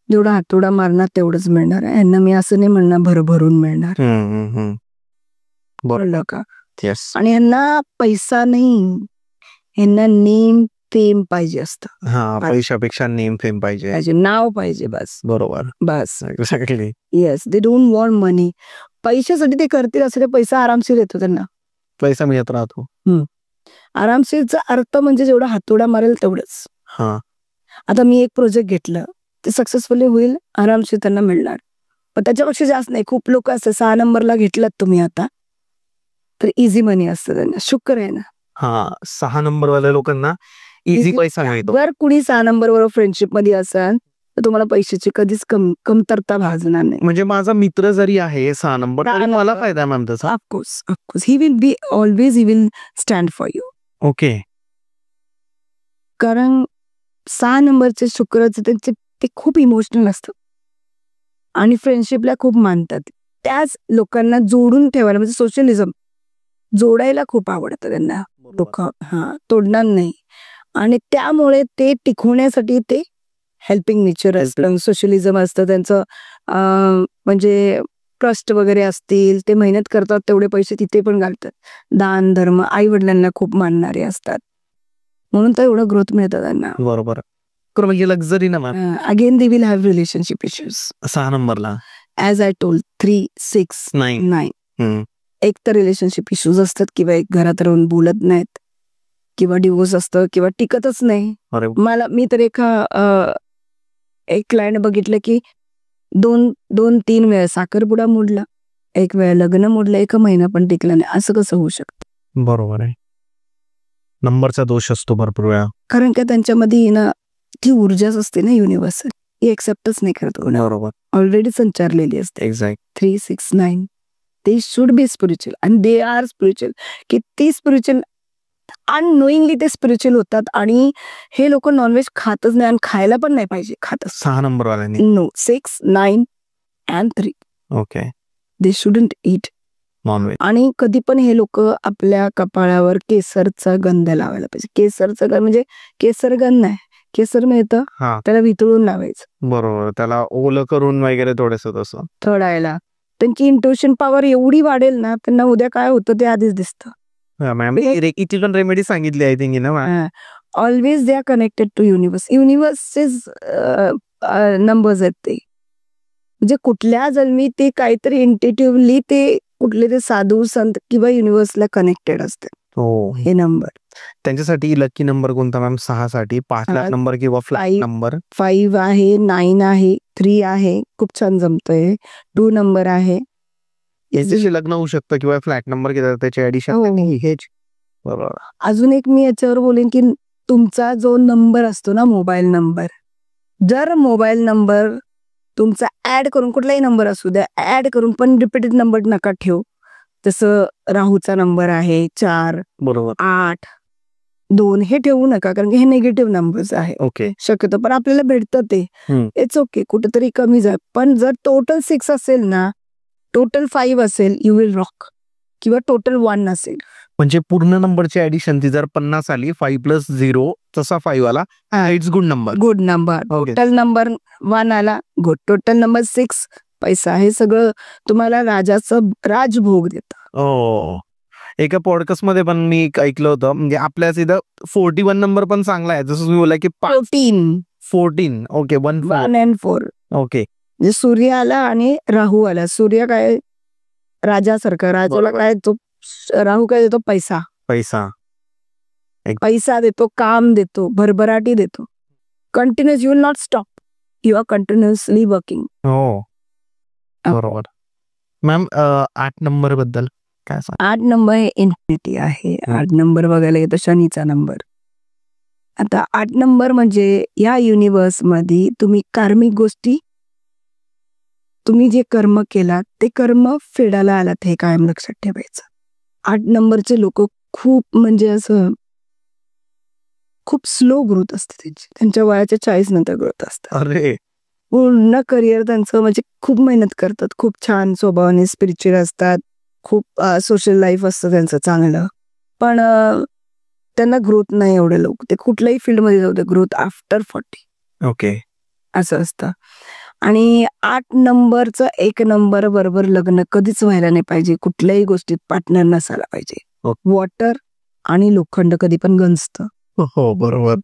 जेवढा हातोडा मारणार तेवढंच मिळणार. यांना मी असं नाही म्हणणार भरभरून मिळणार. बोललं का? आणि यांना पैसा नाही, यांना नेम फेम पाहिजे असतं. हा, पैशापेक्षा नेम फेम पाहिजे, नाव पाहिजे बस. बरोबर, बस. Exactly. Yes, they don't want money. पैशासाठी ते करतील असं, ते पैसा आरामशीर येतो त्यांना. पैसा मिळत राहतो. आरामशीरचा अर्थ म्हणजे जेवढा हातोडा मारेल तेवढंच. आता मी एक प्रोजेक्ट घेतलं ते सक्सेसफुली होईल, आरामशीर त्यांना मिळणार. पण त्याच्यापेक्षा जास्त नाही. खूप लोक असतात 6 नंबरला घेतलात तुम्ही आता तर इझी मनी असतं त्यांना. शुक्र आहे ना. हा, 6 नंबर वाल्या लोकांना इझी पैसा मिळतो. जर कुणी 6 नंबर बरोबर फ्रेंडशिप मध्ये असाल तर तुम्हाला पैशाची कधीच कमतरता भासणार नाही. म्हणजे माझा मित्र जरी आहे 6 नंबर तरी मला फायदा मॅम त्याचा. Of course he will be always, he will stand for you. Okay. कारण 6 नंबरचे शुक्रचे त्यांचे ते खूप इमोशनल असतात आणि फ्रेंडशिपला खूप मानतात. त्याच लोकांना जोडून ठेवायला म्हणजे सोशलिझम जोडायला खूप आवडतं त्यांना. लोक तोडणार नाही. आणि त्यामुळे ते टिकवण्यासाठी ते हेल्पिंग नेचर असतं, सोशलिझम असतं त्यांचं. म्हणजे ट्रस्ट वगैरे असतील, ते मेहनत करतात तेवढे पैसे तिथे पण घालतात. दान धर्म, आई वडिलांना खूप मानणारे असतात, म्हणून तर एवढं ग्रोथ मिळतं त्यांना. बरोबर. म्हणजे लक्झरी ना ma'am. Again they will have relationship issues. 6 नंबरला ॲज आय टोल्ड 3, 6, 9 एक तर रिलेशनशिप इश्यूज असतात किंवा एक घरात राहून बोलत नाहीत किंवा डिवोर्स असतं किंवा टिकतच नाही. मी तर एक क्लायंट बघितलं की 2-3 वेळा साखरपुडा मोडला, एक वेळा लग्न मोडलं, 1 महिना पण टिकला नाही. असं कसं होऊ शकतं? बरोबर आहे. नंबरचा दोष असतो भरपूर वेळा. कारण का त्यांच्यामध्ये ना ती ऊर्जाच असते ना युनिव्हर्सल, ही एक्सेप्टच नाही करत. बरोबर. ऑलरेडी संचारलेली असते. Exact. 3, 6, 9 they should be spiritual and they are spiritual. किती स्पिरिच्युअल, अननोईंगली ते स्पिरिच्युअल होतात. आणि हे लोक नॉनव्हेज खातच नाही आणि खायला पण नाही पाहिजे. खातच 6 नंबरवाल्यांनी. No. 6, 9 and 3 okay. They shouldn't eat non veg. आणि कधी पण हे लोक आपल्या कपाळावर केसरचा गंध लावायला पाहिजे. केसरचा गंध म्हणजे केसर गंध नाही, केसर मिळतं त्याला वितळून लावायचं. बरोबर. त्याला ओलं करून वगैरे थोडंसं तसं थोडायला त्यांची इंट्युशन पॉवर एवढी वाढेल ना, त्यांना उद्या काय होतं ते आधीच दिसतं. मॅम रेकीची पण रेमेडी सांगितली आय थिंक ना. Always they are connected to universe. युनिव्हर्सचेच नंबर्स आहेत ते. म्हणजे कुठल्या जन्मी ते काहीतरी इंट्युटिव्हली ते कुठले ते साधू संत किंवा युनिव्हर्सला कनेक्टेड असते. हो. हे नंबर त्यांच्यासाठी लकी नंबर कोणता मॅम? 6 साठी 5 नंबर किंवा फ्लॅट नंबर. 5 आहे, 9 आहे, 3 आहे, खूप छान जमतंय. 2 नंबर आहे, याच्याशी लग्न होऊ शकतं किंवा फ्लॅट नंबर घेतात त्याचे ऍडिशन. हेच. बरोबर. अजून एक मी याच्यावर बोलेन की तुमचा जो नंबर असतो ना, मोबाईल नंबर, जर मोबाईल नंबर तुमचा ऍड करून, कुठलाही नंबर असू द्या, ऍड करून पण रिपीटेड नंबर नका ठेवू. जसं राहूचा नंबर आहे 4, बरोबर, 8, 2 हे ठेवू नका, कारण की हे निगेटिव्ह नंबर्स आहे. ओके. शक्यतो पण आपल्याला भेटतं ते, इट्स ओके, कुठेतरी कमी जाईल. पण जर टोटल 6 असेल ना, टोटल 5 असेल, यू विल रॉक. किंवा टोटल 1 असेल, म्हणजे पूर्ण नंबरची ऍडिशन ती जर 50 आली, 5+0 तसा 5 आला, it's good number. Good number. Total number 1 आला, गुड. टोटल नंबर 6 पैसा, हे सगळं तुम्हाला राजाचं राजभोग देतं. एका पॉडकास्ट मध्ये पण मी ऐकलं होतं, म्हणजे आपल्या इथं 41 नंबर पण चांगला आहे, जसं तुम्ही बोला की 14. ओके. 1 and 4. ओके. म्हणजे सूर्य आला आणि राहू आला. सूर्य काय राजासारखं, राजाला काय तो, राहू काय देतो? पैसा. पैसा देतो, काम देतो, भरभराटी देतो. Continuous, you will not stop, you are continuously working. हो, बरोबर. मॅम 8 नंबर बद्दल काय सांग? 8 नंबर हे इन्फिनिटी आहे. 8 नंबर बघायला येतो शनीचा नंबर. आता 8 नंबर म्हणजे या युनिव्हर्स मध्ये तुम्ही कार्मिक गोष्टी, तुम्ही जे कर्म केलात ते कर्म फेडायला आलात, हे कायम लक्षात ठेवायचं. 8 नंबरचे लोक खूप म्हणजे असं खूप स्लो ग्रोथ असते त्यांची. त्यांच्या वयाच्या 40 नंतर ग्रोथ असतात. अरे, पूर्ण करिअर त्यांचं म्हणजे खूप मेहनत करतात, खूप छान स्वभावाने स्पिरिच्युअल असतात, खूप सोशल लाईफ असतं त्यांचं चांगलं, पण त्यांना ग्रोथ नाही एवढे लोक. ते कुठल्याही फील्डमध्ये जाऊ दे, ग्रोथ आफ्टर 40. ओके. असं असतं. आणि 8 नंबरचं 1 नंबर बरोबर लग्न कधीच व्हायला नाही पाहिजे. कुठल्याही गोष्टीत पार्टनर नसायला पाहिजे. वॉटर आणि लोखंड कधी पण गंजतं. हो, बरोबर.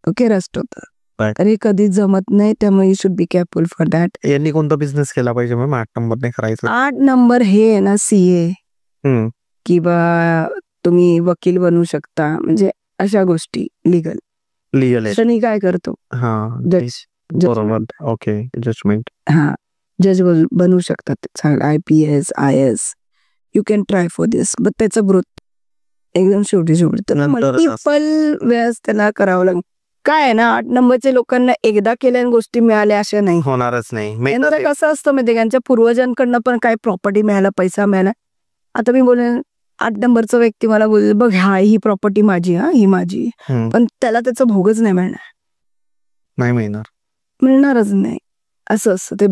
ओके, रस्ट होतं. तर हे कधीच जमत नाही, त्यामुळे you should be careful for that. यांनी कोणता बिझनेस केला पाहिजे मॅम 8 नंबर नाही करायचं? 8 नंबर हे आहे ना, CA किंवा तुम्ही वकील बनू शकता, म्हणजे अशा गोष्टी लिगल. शनी काय करतो? जज. बरोबर. ओके. जजमेंट. जज बनू शकतात चांगला. IPS, IS, you can try for this. But त्याचं ग्रोथ एकदम शेवटी त्यांना मल्टिपल वेळेस त्यांना करावं लागेल. काय आहे ना, 8 नंबरच्या लोकांना एकदा केल्याने गोष्टी मिळाल्या अशा नाही, होणारच नाही. यांचं कसं असतं माहिती, त्यांच्या पूर्वजांकडनं पण काय प्रॉपर्टी मिळाला, पैसा मिळाला. आता मी बोलेन 8 नंबरचा व्यक्ती मला बोलेल, बघ ही प्रॉपर्टी माझी, ही माझी, पण त्याला त्याचा भोगच नाही मिळणारच नाही. असं असतं, ते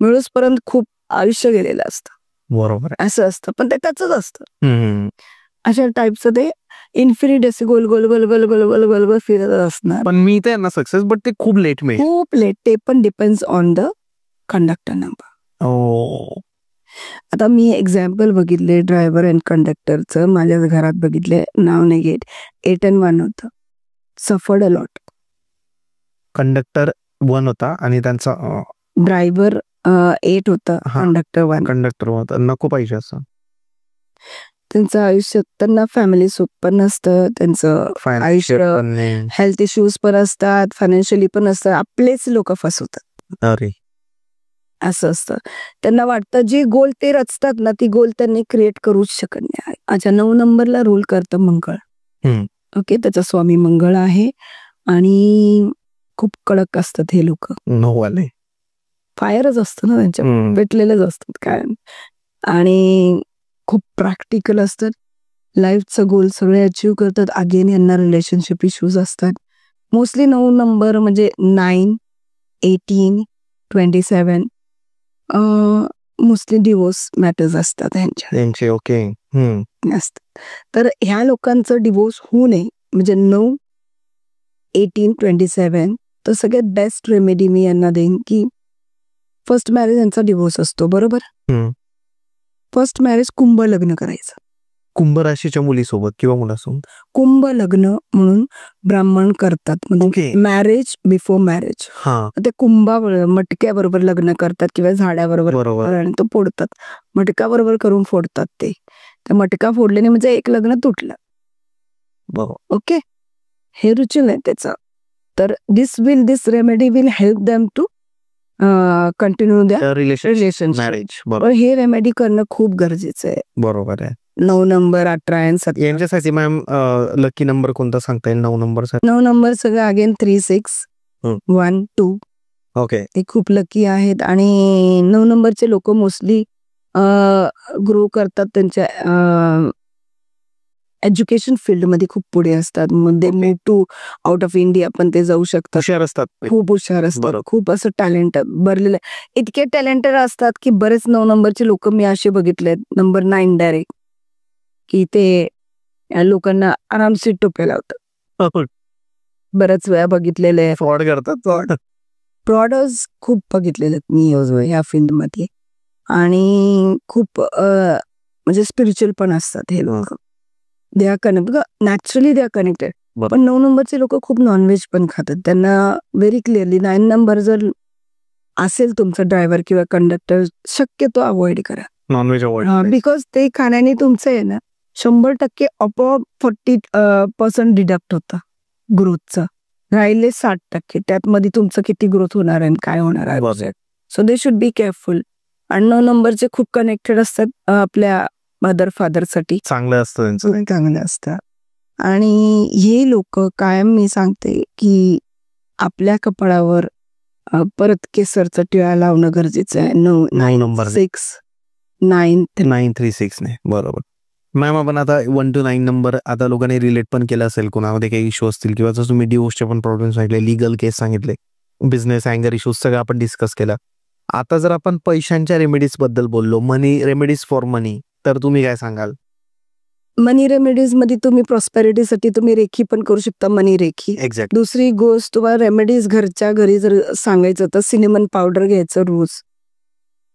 मिळूसपर्यंत खूप आयुष्य गेलेलं असतं. बरोबर, असं असतं, पण ते त्याच असतं. अशा टाईपचं ते इन्फिनिट असे गोल गोल गोल गोल गोल गोल गोल गोल फिरत असणार. पण मी ते ना सक्सेस, बट ते खूप लेट मिळेल. खूप लेट. ते पण depends on the conductor number. आता मी एक्झाम्पल बघितले ड्रायव्हर अँड कंडक्टरचं, माझ्याच घरात बघितले, नाव नाही घेत. 8 and 1 होतं. Suffered a lot. कंडक्टर 1 होता आणि त्यांचा ड्रायव्हर 8 होता, कंडक्टर 1. कंडक्टर होता. नको पाहिजे असं. त्यांचं आयुष्य, त्यांना फॅमिली सुख पण नसतं, त्यांचं आयुष्य, हेल्थ इश्यूज पण असतात, फायनान्शियली पण असतात. आपलेच लोक फसवतात. अरे असं असतं. त्यांना वाटतं जे गोल ते रचतात ना, ती गोल त्यांनी क्रिएट करूच शकत नाही. अच्छा, 9 नंबरला रूल करतं मंगळ. ओके, त्याचा स्वामी मंगळ आहे आणि खूप कडक असतात हे लोक. 9 वाले फायरच असतं ना त्यांच्या, पेटलेलेच असतात काय, आणि खूप प्रॅक्टिकल असतात. लाईफचं गोल सगळे अचीव्ह करतात. अगेन यांना रिलेशनशिप इश्यूज असतात. मोस्टली 9 नंबर म्हणजे 9, 18, 27 मोस्टली डिवोर्स मॅटर्स असतात त्यांचे. ओके असतात. तर ह्या लोकांचं डिवोर्स होऊ नये म्हणजे 9, 18, 27 तर सगळ्यात बेस्ट रेमेडी मी यांना देईन की फर्स्ट मॅरेज यांचा डिवोर्स असतो, बरोबर. फर्स्ट मॅरेज कुंभ लग्न करायचं. कुंभ राशीच्या मुलीसोबत किंवा मुलासोबत कुंभ लग्न म्हणून ब्राह्मण करतात, म्हणजे मॅरेज बिफोर मॅरेज. ते कुंभाबरोबर मटक्याबरोबर लग्न करतात किंवा झाडाबरोबर आणि तो फोडतात. मटक्याबरोबर करून फोडतात ते. त्या मटका फोडल्याने म्हणजे एक लग्न तुटलं. ओके, हे रुचिल आहे त्याचं. तर this remedy will help them to continue the relationship marriage. हे रेमेडी करणं खूप गरजेचं आहे. बरोबर आहे. 9 नंबर, 18 आणि 17 यांच्यासाठी मॅम लकी नंबर कोणता सांगता येईल? 9 नंबर 9 नंबर सगळं अगेन 3, 6, 1, 2. ओके, ते खूप लकी आहेत. आणि 9 नंबरचे लोक मोस्टली ग्रो करतात त्यांच्या एज्युकेशन फील्डमध्ये खूप पुढे असतात. They move to out of India पण ते जाऊ शकतात. हुशार असतात, खूप हुशार असतात, खूप असं टॅलेंट भरलेलं. इतके टॅलेंटेड असतात की बरेच 9 नंबरचे लोक मी असे बघितलेत, नंबर 9 डायरेक्ट, की ते लोकांना आरामशीर टोप्या लावतात. बऱ्याच वेळा बघितलेले फ्रॉड करतात. फ्रॉडर्स खूप बघितलेले मी या फील्डमध्ये. आणि खूप म्हणजे स्पिरिच्युअल पण असतात हे लोक. दे are connected, naturally they are connected. पण 9 नंबरचे लोक खूप नॉनव्हेज पण खातात. त्यांना व्हेरी क्लिअरली 9 नंबर जर असेल तुमचा ड्रायव्हर किंवा कंडक्टर, शक्यतो अवॉइड करा नॉनव्हेज अवॉइड, बिकॉज ते खाण्याने तुमचं आहे ना 100% आपोआप 40% डिडक्ट होतं ग्रोथचं. राहिले 60%. त्यात मध्ये तुमचं किती ग्रोथ होणार आहे काय होणार आहे. So they should be careful. आणि 9 नंबरचे खूप कनेक्टेड असतात आपल्या मदर फादर साठी. चांगलं असतं त्यांचं, चांगलं असतं. आणि हे लोक कायम मी सांगते की आपल्या कपाळावर परत केसरचा टिळा लावणं गरजेचं आहे. 9 नंबर 6, 9, 3, 6 ने. बरोबर मॅम. आपण आता 1 to 9 नंबर आता लोकांनी रिलेट पण केला असेल, कोणामध्ये काही इश्यू असतील किंवा जसं तुम्ही डिवोर्सचे पण प्रॉब्लेम सांगितले, लिगल केस सांगितले, बिझनेस अँगर इश्यूज सगळं आपण डिस्कस केला. आता जर आपण पैशांच्या रेमेडीज बद्दल बोललो, मनी रेमेडीज फॉर मनी, तर तुम्ही काय सांगाल? मनी रेमेडीज मध्ये तुम्ही प्रॉस्पेरिटीसाठी तुम्ही रेखी पण करू शकता, मनी रेखी. एक्झॅक्ट. दुसरी गोष्ट तुम्हाला रेमेडीज घरच्या घरी जर सांगायचं तर सिनेमन पावडर घ्यायचं रोज,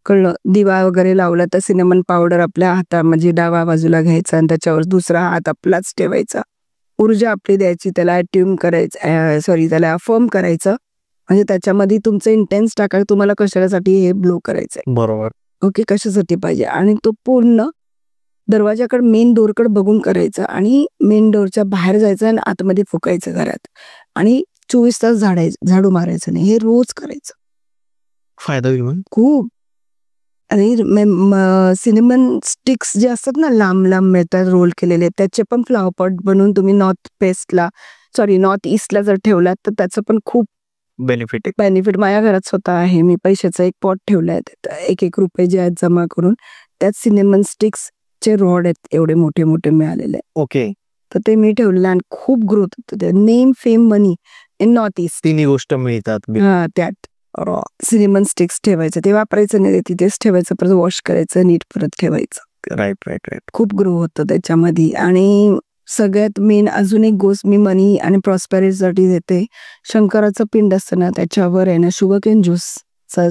कळलं. दिवा वगैरे लावला तर सिनेमन पावडर आपल्या हाता म्हणजे डावा बाजूला घ्यायचा आणि त्याच्यावर दुसरा हात आपलाच ठेवायचा. ऊर्जा आपली द्यायची, त्याला अट्यून करायचं, त्याला अफर्म करायचं. म्हणजे त्याच्यामध्ये तुमचं इंटेन्स टाकायचं, तुम्हाला कशासाठी हे ब्लो करायचंय. बरोबर. ओके, कशासाठी पाहिजे. आणि तो पूर्ण दरवाजाकडे, मेन डोरकडे बघून करायचं आणि मेन डोरच्या बाहेर जायचं आणि आतमध्ये फुकायचं घरात. आणि 24 तास झाडू मारायचं नाही. हे रोज करायचं. फायदा होईल खूप. आणि सिनेमन स्टिक्स जे असतात ना, लांब लांब मिळतात रोल केलेले, त्याचे पण फ्लावर पॉट बनवून तुम्ही नॉर्थ ईस्टला जर ठेवलात तर त्याचं पण खूप बेनिफिट. माझ्या घरात स्वतः आहे. मी पैशाचा एक पॉट ठेवलाय, 1-1 रुपये जे आहेत जमा करून, त्यात सिनेमन स्टिक्स चे रॉड आहेत एवढे मोठे मोठे मिळालेले. ओके. तर ते मी ठेवलेलं आणि खूप ग्रोथ होतं. Name, fame, money in north east, तिन्ही गोष्ट मिळतात. त्यात सिनेमन स्टिक्स ठेवायचं, ते वापरायचं नाही, तिथेच ठेवायचं, परत वॉश करायचं, नीट परत ठेवायचं. राईट. खूप ग्रो होतं त्याच्यामध्ये. आणि सगळ्यात मेन अजून एक गोष्ट मी मनी आणि प्रॉस्पेरिटीसाठी देते. शंकराचं पिंड असतं ना, त्याच्यावर आहे ना शुगर केन ज्यूसचा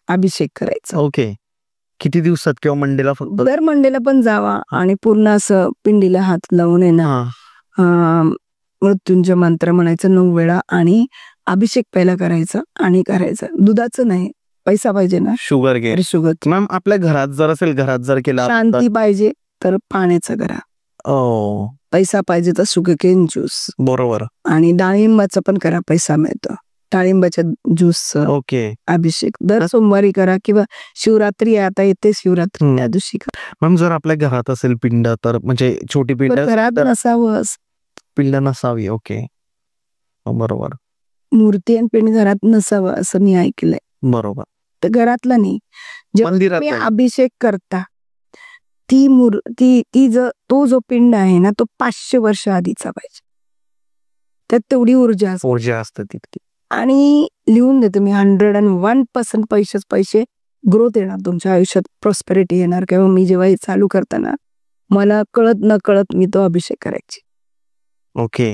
अभिषेक करायचा. ओके. किती दिवसात किंवा मंडेला फक्त? दर मंडेला पण जावा आणि पूर्ण असं पिंडीला हात लावून मृत्युंजय मंत्र म्हणायचं 9 वेळा आणि अभिषेक पहिला करायचा आणि करायचं. दुधाचं नाही, पैसा पाहिजे ना, शुगर घे. शुगर. मॅम आपल्या घरात जर असेल, घरात जर केला, शांती पाहिजे तर पाण्याचं करा. पैसा पाहिजे तर शुगरकेन ज्यूस. बरोबर. आणि डाळिंबाचं पण करा, पैसा मिळतो. डाळिंबाच्या ज्यूसचं ओके अभिषेक दर सोमवारी करा किंवा शिवरात्री आता येते, शिवरात्री त्या दिवशी करा. मॅम जर आपल्या घरात असेल पिंड तर म्हणजे छोटी पिंड घरात नसावं, पिंड नसावी. ओके बरोबर. मूर्ती आणि पिंड घरात नसावं असं मी ऐकलंय. बरोबर. तर घरातला नाही, जेव्हा तुम्ही अभिषेक करता ती मूर्ती तो जो पिंड आहे ना तो 500 वर्ष आधीचा पाहिजे. त्यात तेवढी ऊर्जा असते तितकी. आणि लिहून देतो मी 101% पैसे ग्रोथ येणार तुमच्या आयुष्यात, प्रॉस्पेरिटी येणार. किंवा मी जेव्हा हे चालू करताना मला कळत न कळत मी तो अभिषेक करायची. Okay.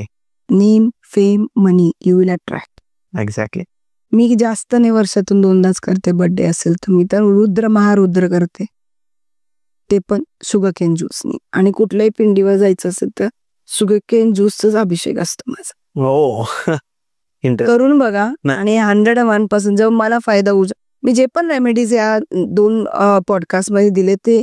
Name, fame, money you will attract. Exactly. मी जास्त नाही, वर्षातून 2दाच करते. बर्थडे असेल तर मी तर रुद्र महारुद्र करते, ते पण शुगरकेन ज्यूसनी. आणि कुठल्याही पिंडीवर जायचं असेल तर शुगरकेन ज्यूसचाच अभिषेक असतो माझा. हो करून बघा. आणि 101% जेव्हा मला फायदा होऊ, मी जे पण रेमेडीज या 2 पॉडकास्ट मध्ये दिले ते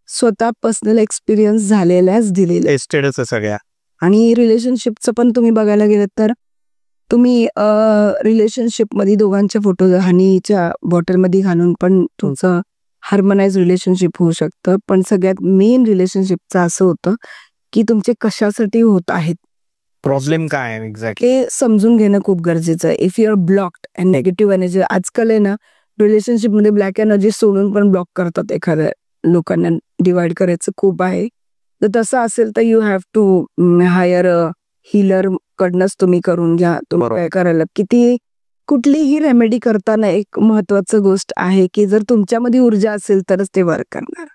स्वतः पर्सनल एक्सपिरियन्स झालेल्याच दिलेले सगळ्या. आणि रिलेशनशिपचं पण तुम्ही बघायला गेलं तर तुम्ही रिलेशनशिप मध्ये दोघांचे फोटो हनीच्या बॉटलमध्ये घालून पण तुमचं हार्मोनाइज रिलेशनशिप होऊ शकतं. पण सगळ्यात मेन रिलेशनशिपचं असं होतं की तुमचे कशासाठी होत आहेत, प्रॉब्लेम काय आहे एक्झॅक्टली हे समजून घेणं खूप गरजेचं आहे. If you are blocked and negative energy, आजकाल आहे ना रिलेशनशिप मध्ये ब्लॅक एनर्जी सोडून पण ब्लॉक करतात. एखाद्या लोकांना डिवाइड करायचं खूप आहे. तर तसं असेल तर you have to hire healer कडनंच तुम्ही करून घ्या. तुम्ही काय करायला कुठलीही रेमेडी करताना एक महत्वाचं गोष्ट आहे की जर तुमच्यामध्ये ऊर्जा असेल तरच ते वर्क करणार.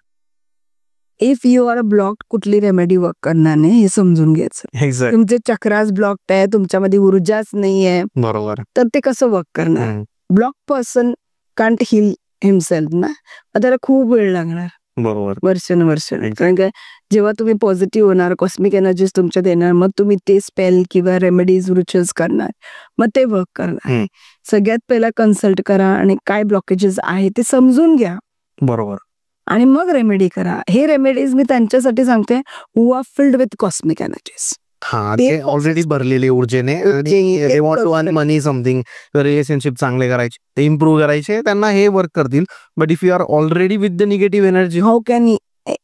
इफ यू आर ब्लॉक्ड कुठली रेमेडी वर्क करणार नाही, हे समजून घ्यायचं. तुमचे चक्रास ब्लॉक्ड आहे, तुमच्यामध्ये ऊर्जाच नाहीये, बरोबर, तर ते कसं वर्क करणार. Block person can't heal himself ना, त्याला खूप वेळ लागणार, बरोबर, वर्ष. कारण का जेव्हा तुम्ही पॉझिटिव्ह होणार, कॉस्मिक एनर्जीज तुमच्यात येणार, मग तुम्ही ते स्पेल किंवा रेमेडीज रिच्युअल्स करणार, मग ते वर्क करणार. सगळ्यात पहिला कन्सल्ट करा आणि काय ब्लॉकेजेस आहे ते समजून घ्या, बरोबर, आणि मग रेमेडी करा. हे रेमेडीज मी त्यांच्यासाठी सांगते who are filled with cosmic energies. ते ऑलरेडी भरलेले ऊर्जेने, मनी समथिंग, रिलेशनशिप चांगले करायचे, ते इम्प्रूव्ह करायचे, त्यांना हे वर्क करतील. But if you are already with the negative energy, how can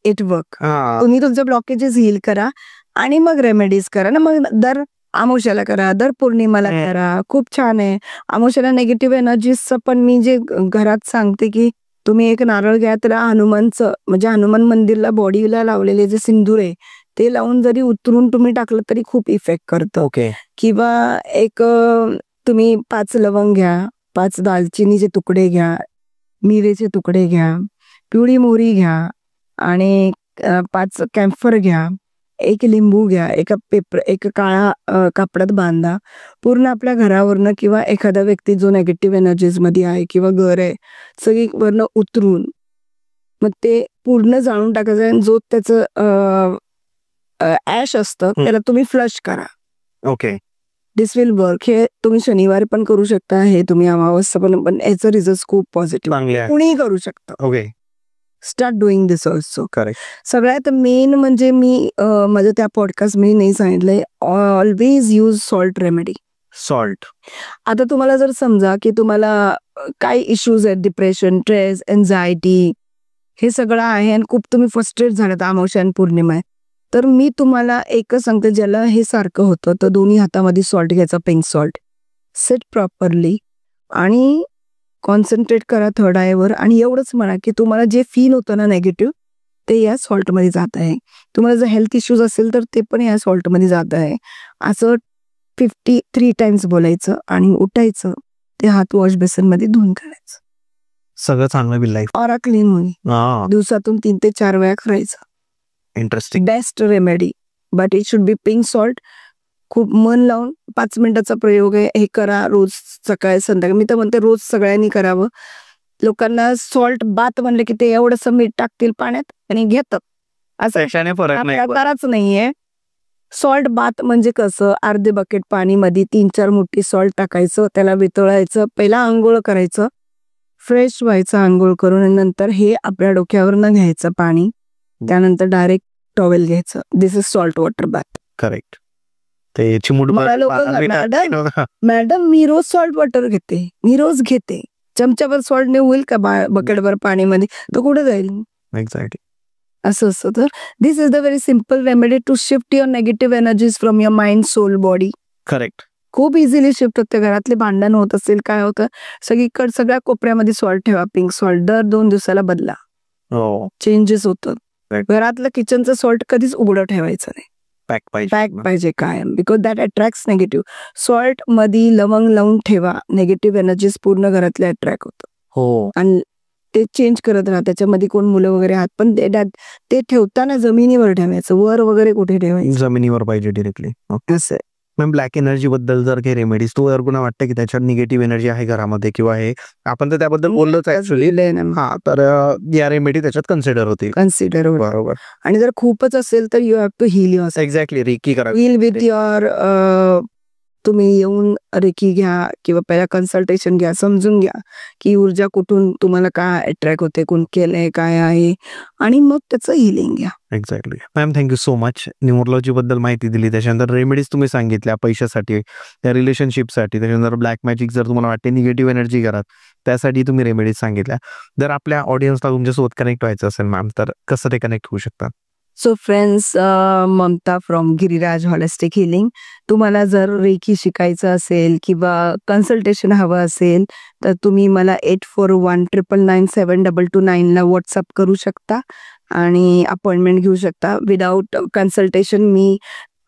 it work? तुम्ही तुमचे ब्लॉकेजेस हील करा आणि मग रेमेडीज करा ना. मग दर अमावस्याला करा, दर पौर्णिमाला करा, खूप छान आहे. अमावस्याला निगेटिव्ह एनर्जीजचं पण मी जे घरात सांगते की तुम्ही एक नारळ घ्या, त्याला हनुमानचं म्हणजे हनुमान मंदिरला बॉडीला लावलेले जे सिंदूर आहे ते लावून जरी उतरून तुम्ही टाकलं तरी खूप इफेक्ट करतं. ओके. किंवा एक तुम्ही 5 लवंग घ्या, 5 दालचिनीचे तुकडे घ्या, मिरेचे तुकडे घ्या, पिवळी मोहरी घ्या आणि 5 कॅम्फर घ्या, 1 लिंबू घ्या, एक काळा कापडात बांधा. पूर्ण आपल्या घरावरनं किंवा एखादा व्यक्ती जो नेगेटिव्ह एनर्जीज मध्ये आहे किंवा घर आहे सगळी वरनं उतरून मग ते पूर्ण जाळून टाकायचं. आणि जो त्याचं ऍश असतं त्याला तुम्ही फ्लश करा. ओके. This will work. हे तुम्ही शनिवारी पण करू शकता, हे तुम्ही अमावस्या पण याचं रिझल्ट खूप पॉझिटिव्ह, कुणीही करू शकतं. ओके. स्टार्ट डुईंग दिस ऑल्सो. करेक्ट. सगळ्यात मेन म्हणजे मी माझ्या त्या पॉडकास्ट मध्ये नाही सांगितलंय, always use salt remedy. Salt. आता तुम्हाला जर समजा की तुम्हाला काय इश्यूज आहेत, डिप्रेशन, स्ट्रेस, एन्झायटी, हे सगळं आहे आणि खूप तुम्ही फ्रस्ट्रेट झालात, अमावस्या आणि पौर्णिमा आहे, तर मी तुम्हाला एकच सांगते, ज्याला हे सारखं होतं तर दोन्ही हातामध्ये सॉल्ट घ्यायचा, पिंक सॉल्ट, सेट प्रॉपरली आणि कॉन्सन्ट्रेट करा थर्ड आयवर. आणि एवढंच म्हणा की तुम्हाला जे फील होतं ना नेगेटिव्ह ते या सॉल्टमध्ये जात आहे. तुम्हाला जर हेल्थ इश्यूज असेल तर ते पण या सॉल्टमध्ये जात आहे. असं 53 टाइम्स बोलायचं आणि उठायचं, ते हात वॉश बेसन मध्ये धुवून काढायचं. सगळं चांगलं बिल लाईफ ऑरा क्लीन होईल. दिवसातून 3 ते 4 वेळा करायचं. Interesting. Best remedy, but it should be pink salt. खूप मन लावून 5 मिनिटाचा प्रयोग आहे, हे करा रोज, सकाळी संध्याकाळी. मी तर म्हणते रोज सगळ्यांनी करावं. लोकांना सॉल्ट बात म्हणलं की ते एवढंसं मीठ टाकतील पाण्यात आणि घेतात, असं त्याच्याने फरक नाही पडत. प्रकारच नाहीये. सॉल्ट बात म्हणजे कसं, अर्धे बकेट पाणी मध्ये 3-4 मुठी सॉल्ट टाकायचं, त्याला वितळायचं, पहिला आंघोळ करायचं, फ्रेश व्हायचं आंघोळ करून, आणि नंतर हे आपल्या डोक्यावरनं घ्यायचं पाणी, त्यानंतर डायरेक्ट टॉवेल घ्यायचं. This is salt water bath. Correct. ते चिमुटभर मला लोक मॅडम मी रोज सॉल्ट वॉटर घेते, मी रोज घेते, चमच्याभर सॉल्ट ने होईल का बकेटभर पाणीमध्ये, तो कुठे जाईल? एक्झॅक्टली. असं असतं. तर this is the very simple remedy to shift your negative energies from your mind, soul, body. Correct. खूप इझिली शिफ्ट होते. घरातले भांडण होत असेल, काय होतं, सगळ्या कोपऱ्यामध्ये सॉल्ट ठेवा, पिंक सॉल्ट, दर 2 दिवसाला बदला, हो, चेंजेस होतात. घरातलं किचनचं सॉल्ट कधीच उघडं ठेवायचं नाही, पॅक पाहिजे कायम, because that attracts negative. Salt मध्ये लवंग लावून ठेवा, निगेटिव्ह एनर्जीज पूर्ण घरातले अट्रॅक्ट होतं. हो, आणि ते चेंज करत राहा. त्याच्यामध्ये कोण मुलं वगैरे आहात, पण ते ठेवताना जमिनीवर ठेवायचं, वर वगैरे कुठे ठेवायचं, जमिनीवर पाहिजे डिरेक्टली. असं. मॅम ब्लॅक एनर्जी बद्दल जर काही रेमेडीज, तो जर कुणा वाटतं की त्याच्यात निगेटिव्ह एनर्जी आहे घरामध्ये किंवा हे, आपण तर त्याबद्दल बोललोच ऍक्च्युअली. हा, तर या रेमेडी त्याच्यात कन्सिडर होती. बरोबर. आणि जर खूपच असेल तर you have to heal your. Exactly. Reiki करा. Heal with your. तुम्ही येऊन रेकी घ्या किंवा पहिला कन्सल्टेशन घ्या, समजून घ्या की ऊर्जा कुठून तुम्हाला काय अट्रॅक्ट होते, कोण केलंय, काय आहे, आणि मग त्याचं हिलिंग घ्या. Exactly. Ma'am thank you so much. Numerology बद्दल माहिती दिली, त्याच्यानंतर रेमेडीज तुम्ही सांगितल्या पैशासाठी, त्या रिलेशनशिपसाठी, त्याच्यानंतर ब्लॅक मॅजिक जर तुम्हाला वाटते निगेटिव्ह एनर्जी घरात, त्यासाठी तुम्ही रेमेडीज सांगितल्या. जर आपल्या ऑडियन्सला तुमच्यासोबत कनेक्ट व्हायचं असेल मॅम, तर कसं ते कनेक्ट होऊ शकतात? So friends, Mamata from Giriraj holistic healing. तुम्हाला जर रेकी शिकायचं असेल किंवा कन्सल्टेशन हवं असेल तर तुम्ही मला 8419997229 ला व्हॉट्सअप करू शकता आणि अपॉइंटमेंट घेऊ शकता. विदाउट कन्सल्टेशन मी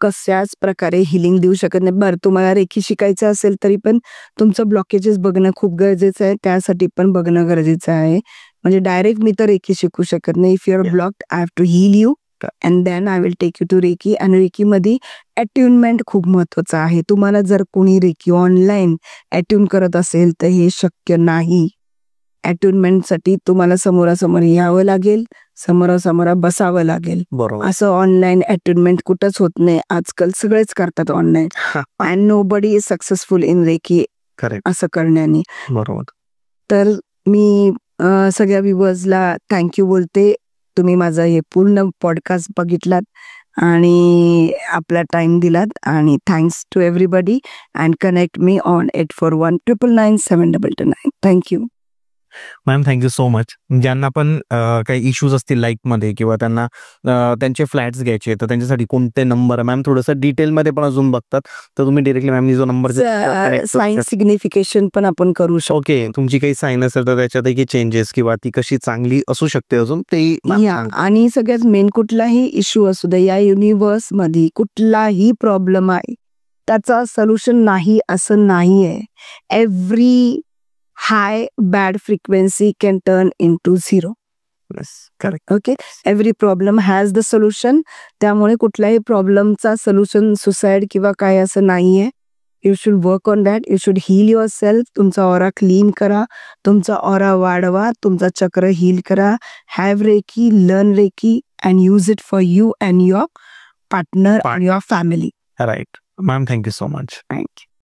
कशाच प्रकारे हिलिंग देऊ शकत नाही. बरं, तुम्हाला रेकी शिकायचं असेल तरी पण तुमचं ब्लॉकेजेस बघणं खूप गरजेचं आहे, त्यासाठी पण बघणं गरजेचं आहे. म्हणजे डायरेक्ट मी तर रेकी शिकू शकत नाही. If you are blocked, I have to heal you and then I will take you to reiki. आणि रेकीमध्ये अट्युनमेंट खूप महत्वाचं आहे. तुम्हाला जर कोणी रेकी ऑनलाईन अट्यून करत असेल तर हे शक्य नाही. अट्युनमेंटसाठी तुम्हाला समोरासमोर यावं लागेल, समोरासमोर बसावं लागेल. बरोबर. असं ऑनलाईन अट्युनमेंट कुठंच होत नाही. आजकाल सगळेच करतात online, and nobody is successful in reiki असं करण्याने. बरोबर. तर मी सगळ्या व्ह्युअर्सला थँक्यू बोलते. तुम्ही माझा हे पूर्ण पॉडकास्ट बघितलात आणि आपला टाइम दिलात, आणि thanks to everybody and connect me on 8419997229. Thank you ma'am. Thank you so much. ज्यांना पण काही इश्यूज असतील लाईफमध्ये किंवा त्यांना त्यांचे फ्लॅट्स घ्यायचे, तर त्यांच्यासाठी कोणते नंबर मॅम थोडंसं डिटेलमध्ये पण अजून बघतात, तर तुम्ही डिरेक्टली मॅमनी जो नंबर साइन सिग्निफिकेशन पण आपण करू शकतो. ओके. तुमची काही साईन असेल तर त्याच्यात काही चेंजेस किंवा ती कशी चांगली असू शकते अजून ते. आणि सगळ्यात मेन, कुठलाही इश्यू असू दे या युनिव्हर्स मध्ये, कुठलाही प्रॉब्लेम आहे त्याचा सोल्युशन नाही असं नाहीये. Every high bad frequency can turn into zero. Yes, correct. Okay, every problem has the solution. त्यामुळे कुठल्याही प्रॉब्लेमचा सोल्युशन सुसाइड किंवा काय असं नाहीये. You should work on that. You should heal yourself. तुमचा ऑरा क्लीन करा, तुमचा ऑरा वाढवा, तुमचा चक्र हील करा. Have reiki, learn reiki and use it for you and your partner and your family. Right. Ma'am thank you so much. Thank you.